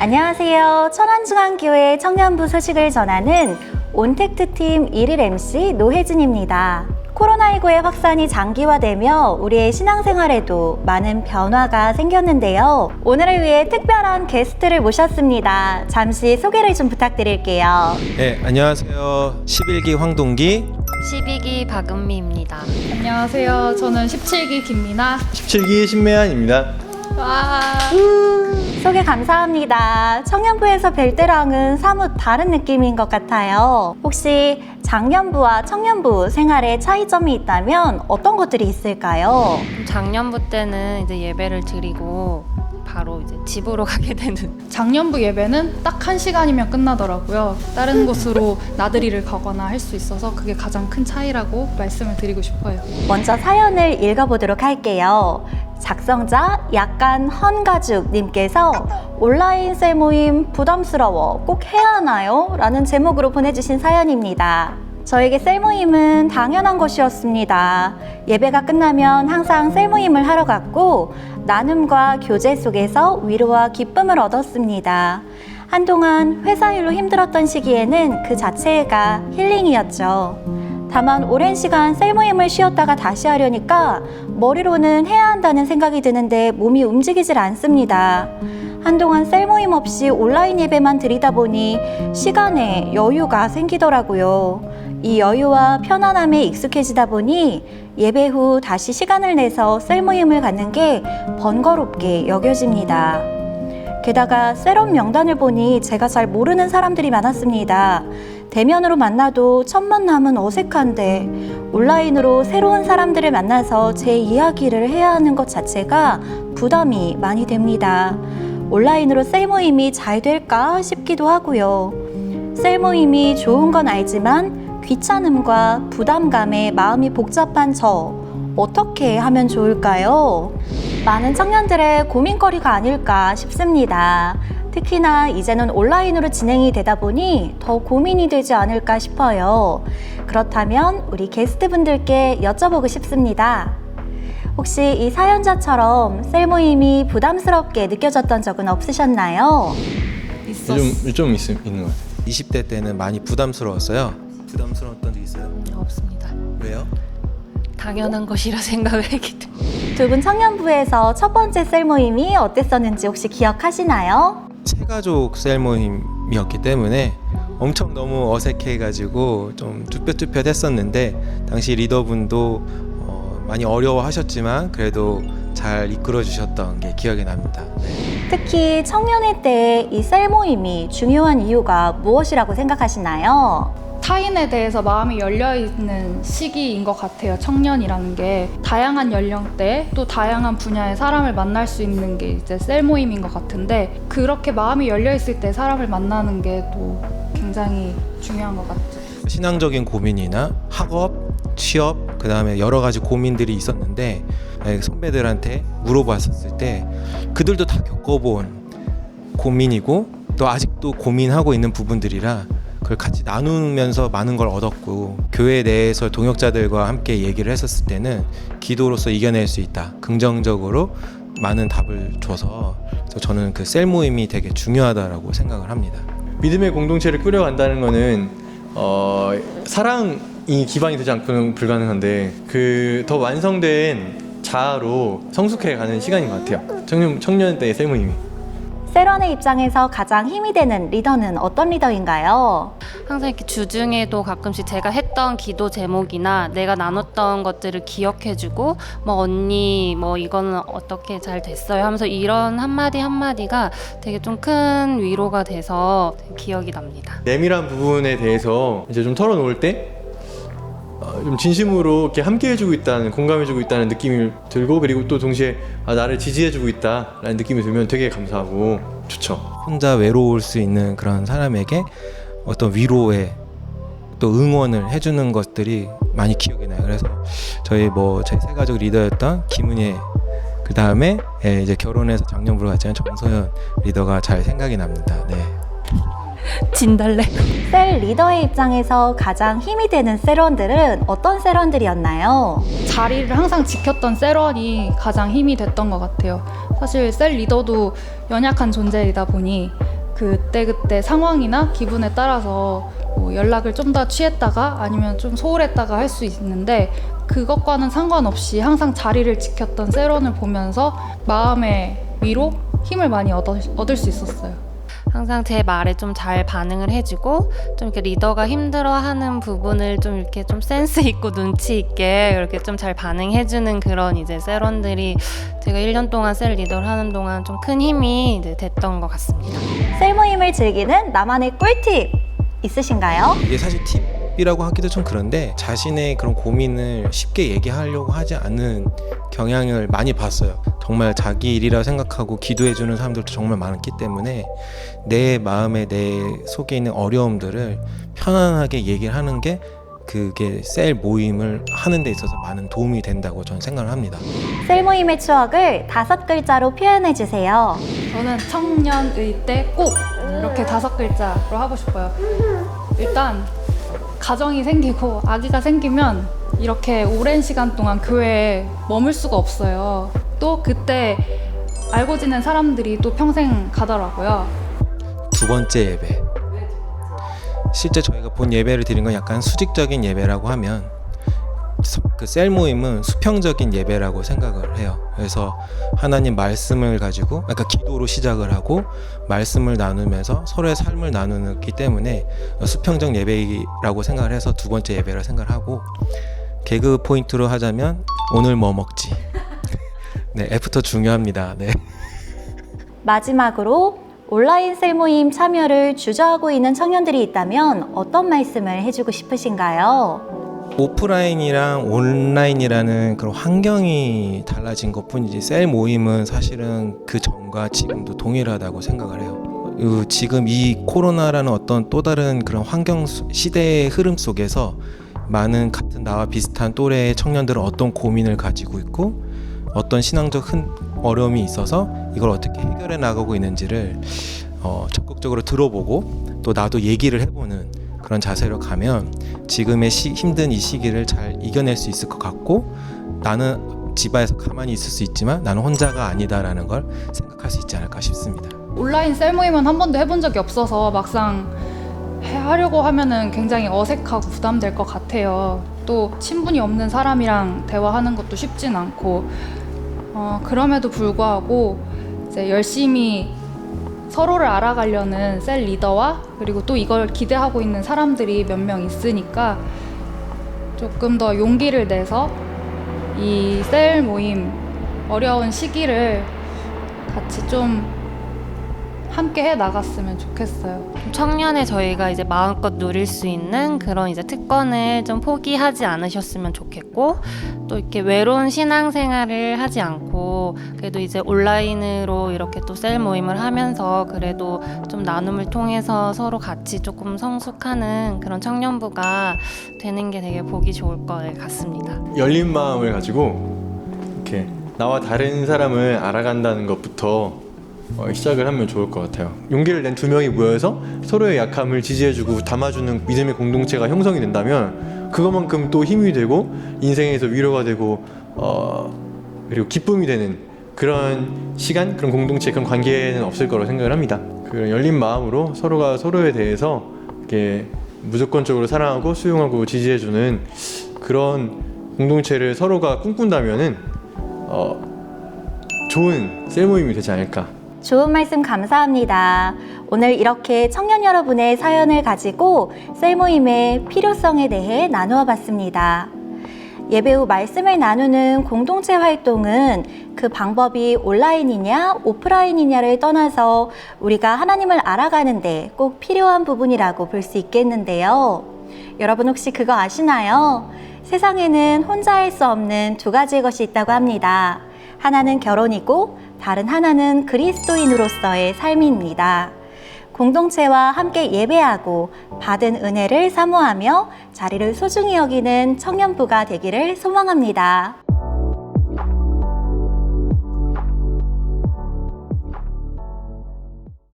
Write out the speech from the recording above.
안녕하세요. 천안중앙교회 청년부 소식을 전하는 온택트팀 1일 MC 노혜진입니다. 코로나19의 확산이 장기화되며 우리의 신앙생활에도 많은 변화가 생겼는데요. 오늘을 위해 특별한 게스트를 모셨습니다. 잠시 소개를 좀 부탁드릴게요. 네, 안녕하세요. 11기 황동기, 12기 박은미입니다. 안녕하세요. 저는 17기 김미나. 17기 신매한입니다. 와. 소개 감사합니다. 청년부에서 뵐 때랑은 사뭇 다른 느낌인 것 같아요. 혹시 장년부와 청년부 생활에 차이점이 있다면 어떤 것들이 있을까요? 작년부 때는 이제 예배를 드리고 바로 이제 집으로 가게 되는. 작년부 예배는 딱 1시간이면 끝나더라고요. 다른 곳으로 나들이를 가거나 할 수 있어서 그게 가장 큰 차이라고 말씀을 드리고 싶어요. 먼저 사연을 읽어보도록 할게요. 작성자 약간 헌가죽님께서 온라인 셀 모임 부담스러워 꼭 해야 하나요? 라는 제목으로 보내주신 사연입니다. 저에게 셀 모임은 당연한 것이었습니다. 예배가 끝나면 항상 셀 모임을 하러 갔고 나눔과 교제 속에서 위로와 기쁨을 얻었습니다. 한동안 회사 일로 힘들었던 시기에는 그 자체가 힐링이었죠. 다만 오랜 시간 셀 모임을 쉬었다가 다시 하려니까 머리로는 해야 한다는 생각이 드는데 몸이 움직이질 않습니다. 한동안 셀 모임 없이 온라인 예배만 드리다 보니 시간에 여유가 생기더라고요. 이 여유와 편안함에 익숙해지다 보니 예배 후 다시 시간을 내서 셀 모임을 갖는 게 번거롭게 여겨집니다. 게다가 셀업 명단을 보니 제가 잘 모르는 사람들이 많았습니다. 대면으로 만나도 첫 만남은 어색한데 온라인으로 새로운 사람들을 만나서 제 이야기를 해야 하는 것 자체가 부담이 많이 됩니다. 온라인으로 셀 모임이 잘 될까 싶기도 하고요. 셀 모임이 좋은 건 알지만 귀찮음과 부담감에 마음이 복잡한 저 어떻게 하면 좋을까요? 많은 청년들의 고민거리가 아닐까 싶습니다. 특히나 이제는 온라인으로 진행이 되다 보니 더 고민이 되지 않을까 싶어요. 그렇다면 우리 게스트분들께 여쭤보고 싶습니다. 혹시 이 사연자처럼 셀 모임이 부담스럽게 느껴졌던 적은 없으셨나요? 좀 있는 것 같아요. 20대 때는 많이 부담스러웠어요. 부담스러웠던 적 있어요? 없습니다. 왜요? 당연한 것이라 생각을 했기 때문에. 두 분 청년부에서 첫 번째 셀 모임이 어땠었는지 혹시 기억하시나요? 새가족 셀 모임이었기 때문에 엄청 너무 어색해가지고 좀 쭈뼛쭈뼛했었는데 당시 리더분도 많이 어려워하셨지만 그래도 잘 이끌어 주셨던 게 기억이 납니다. 네. 특히 청년회 때 이 셀 모임이 중요한 이유가 무엇이라고 생각하시나요? 타인에 대해서 마음이 열려있는 시기인 것 같아요. 청년이라는 게 다양한 연령대 또 다양한 분야의 사람을 만날 수 있는 게 이제 셀 모임인 것 같은데 그렇게 마음이 열려있을 때 사람을 만나는 게 또 굉장히 중요한 것 같죠. 신앙적인 고민이나 학업, 취업, 그 다음에 여러 가지 고민들이 있었는데 선배들한테 물어봤었을 때 그들도 다 겪어본 고민이고 또 아직도 고민하고 있는 부분들이라 그걸 같이 나누면서 많은 걸 얻었고 교회 내에서 동역자들과 함께 얘기를 했었을 때는 기도로서 이겨낼 수 있다. 긍정적으로 많은 답을 줘서 저는 그 셀 모임이 되게 중요하다라고 생각을 합니다. 믿음의 공동체를 꾸려간다는 거는 사랑이 기반이 되지 않고는 불가능한데 그 더 완성된 자아로 성숙해가는 시간인 것 같아요. 청년 때의 셀 모임이. 셀원의 입장에서 가장 힘이 되는 리더는 어떤 리더인가요? 항상 이렇게 주중에도 가끔씩 제가 했던 기도 제목이나 내가 나눴던 것들을 기억해주고 뭐 언니 뭐 이거는 어떻게 잘 됐어요 하면서 이런 한마디 한마디가 되게 좀 큰 위로가 돼서 되게 기억이 납니다. 내밀한 부분에 대해서 이제 좀 털어놓을 때 좀 진심으로 이렇게 함께해주고 있다는, 공감해주고 있다는 느낌이 들고 그리고 또 동시에 나를 지지해주고 있다라는 느낌이 들면 되게 감사하고 좋죠. 혼자 외로울 수 있는 그런 사람에게 어떤 위로에 또 응원을 해주는 것들이 많이 기억이 나요. 그래서 저희 새가족 리더였던 김은혜, 그 다음에 이제 결혼해서 작년부로 갔지만 정서연 리더가 잘 생각이 납니다. 네. 진달래. 셀 리더의 입장에서 가장 힘이 되는 셀원들은 어떤 셀원들이었나요? 자리를 항상 지켰던 셀원이 가장 힘이 됐던 것 같아요. 사실 셀 리더도 연약한 존재이다 보니 그때 상황이나 기분에 따라서 뭐 연락을 좀 더 취했다가 아니면 좀 소홀했다가 할 수 있는데 그것과는 상관없이 항상 자리를 지켰던 셀원을 보면서 마음의 위로, 힘을 많이 얻을 수 있었어요. 항상 제 말에 좀 잘 반응을 해주고 좀 이렇게 리더가 힘들어하는 부분을 좀 이렇게 좀 센스 있고 눈치 있게 이렇게 좀 잘 반응해주는 그런 이제 셀원들이 제가 1년 동안 셀 리더를 하는 동안 좀 큰 힘이 이제 됐던 것 같습니다. 셀 모임을 즐기는 나만의 꿀팁 있으신가요? 이게 사실 팁이라고 하기도 좀 그런데 자신의 그런 고민을 쉽게 얘기하려고 하지 않는 경향을 많이 봤어요. 정말 자기 일이라고 생각하고 기도해주는 사람들도 정말 많기 때문에 내 마음에 내 속에 있는 어려움들을 편안하게 얘기를 하는 게 그게 셀 모임을 하는 데 있어서 많은 도움이 된다고 저는 생각을 합니다. 셀 모임의 추억을 5글자로 표현해 주세요. 저는 청년의 때 꼭 이렇게 5글자로 하고 싶어요. 일단 가정이 생기고 아기가 생기면 이렇게 오랜 시간 동안 교회에 머물 수가 없어요. 또 그때 알고 지낸 사람들이 또 평생 가더라고요. 2번째 예배. 실제 저희가 본 예배를 드린 건 약간 수직적인 예배라고 하면 그 셀 모임은 수평적인 예배라고 생각을 해요. 그래서 하나님 말씀을 가지고 그러니까 기도로 시작을 하고 말씀을 나누면서 서로의 삶을 나누기 때문에 수평적 예배라고 생각을 해서 2번째 예배라 생각을 하고 개그 포인트로 하자면 오늘 뭐 먹지? 네, 애프터 중요합니다. 네. 마지막으로 온라인 셀 모임 참여를 주저하고 있는 청년들이 있다면 어떤 말씀을 해주고 싶으신가요? 오프라인이랑 온라인이라는 그런 환경이 달라진 것 뿐이지 셀 모임은 사실은 그 전과 지금도 동일하다고 생각을 해요. 지금 이 코로나라는 어떤 또 다른 그런 환경 시대의 흐름 속에서 많은 같은 나와 비슷한 또래의 청년들은 어떤 고민을 가지고 있고 어떤 신앙적 어려움이 있어서 이걸 어떻게 해결해 나가고 있는지를 적극적으로 들어보고 또 나도 얘기를 해보는 그런 자세로 가면 지금의 힘든 이 시기를 잘 이겨낼 수 있을 것 같고 나는 집안에서 가만히 있을 수 있지만 나는 혼자가 아니다라는 걸 생각할 수 있지 않을까 싶습니다. 온라인 셀 모임은 한 번도 해본 적이 없어서 막상 하려고 하면은 굉장히 어색하고 부담될 것 같아요. 또 친분이 없는 사람이랑 대화하는 것도 쉽진 않고 그럼에도 불구하고 이제 열심히 서로를 알아가려는 셀 리더와 그리고 또 이걸 기대하고 있는 사람들이 몇 명 있으니까 조금 더 용기를 내서 이 셀 모임 어려운 시기를 같이 좀 함께 해 나갔으면 좋겠어요. 청년의 저희가 이제 마음껏 누릴 수 있는 그런 이제 특권을 좀 포기하지 않으셨으면 좋겠고 또 이렇게 외로운 신앙생활을 하지 않고 그래도 이제 온라인으로 이렇게 또 셀 모임을 하면서 그래도 좀 나눔을 통해서 서로 같이 조금 성숙하는 그런 청년부가 되는 게 되게 보기 좋을 것 같습니다. 열린 마음을 가지고 이렇게 나와 다른 사람을 알아간다는 것부터 시작을 하면 좋을 것 같아요. 용기를 낸 2명이 모여서 서로의 약함을 지지해주고 담아주는 믿음의 공동체가 형성이 된다면 그것만큼 또 힘이 되고 인생에서 위로가 되고 그리고 기쁨이 되는 그런 시간, 그런 공동체, 그런 관계는 없을 거라고 생각을 합니다. 그런 열린 마음으로 서로가 서로에 대해서 이렇게 무조건적으로 사랑하고 수용하고 지지해주는 그런 공동체를 서로가 꿈꾼다면은 좋은 셀 모임이 되지 않을까. 좋은 말씀 감사합니다. 오늘 이렇게 청년 여러분의 사연을 가지고 셀 모임의 필요성에 대해 나누어 봤습니다. 예배 후 말씀을 나누는 공동체 활동은 그 방법이 온라인이냐 오프라인이냐를 떠나서 우리가 하나님을 알아가는데 꼭 필요한 부분이라고 볼 수 있겠는데요. 여러분 혹시 그거 아시나요? 세상에는 혼자 할 수 없는 2가지의 것이 있다고 합니다. 하나는 결혼이고 다른 하나는 그리스도인으로서의 삶입니다. 공동체와 함께 예배하고 받은 은혜를 사모하며 자리를 소중히 여기는 청년부가 되기를 소망합니다.